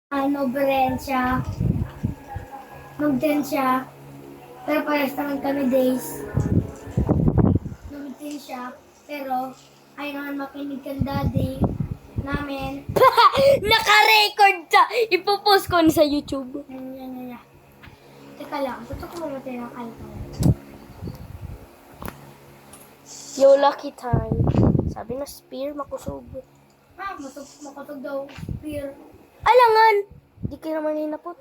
Berensya. Nag-10 siya. Pero parehas naman kami days. Nag-10 siya. Pero ayaw naman makinig kang daddy namin. Naka-record siya! Ipopost ko sa YouTube. Yan. Teka lang, gusto ko mamatay ng alcohol. Yo, lucky time. Sabi na spear, makusog. Makatog daw. Beer. Alangan! Di ka naman hinapot.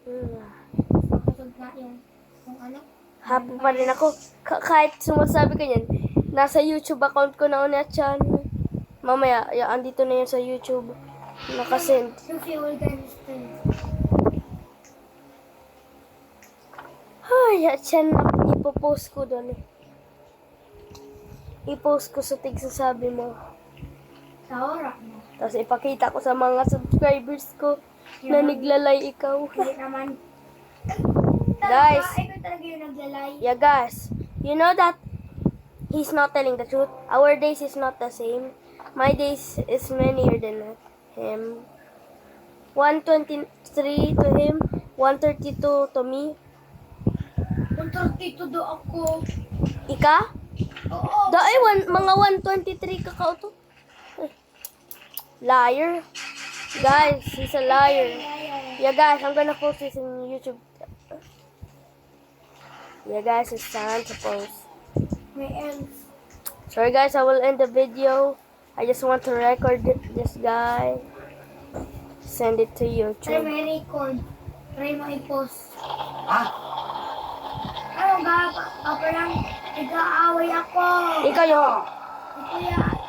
Makatog na yun. Kung ano? Happy pa rin ako. Kahit sumasabi ka yan, nasa YouTube account ko na ulit yan. Mamaya, andito na yun sa YouTube. Nakasend. Yung fuel canister. Ay, at yan na ipopost ko doon eh. I-post ko sa tigsasabi mo. Sa oras mo. Tapos ipakita ko sa mga subscribers ko na naglalay ikaw. Hindi naman. Guys. Ikaw talaga yung naglalay. Yeah, guys. You know that he's not telling the truth. Our days is not the same. My days is manier than him. 123 to him. 132 to me. Kung 32 do ako. Ika? Oo. Dahil mga 123 kakao to. Liar. Guys, he's a liar. Yeah, guys, I'm gonna post this in YouTube. Yeah, guys, it's time to post. May else. Sorry, guys, I will end the video. I just want to record this guy. Send it to Try YouTube. may record. Try mo i-post. Ano ga? Ako lang. Nag-aaway ako. Ikaw yung... Kuya,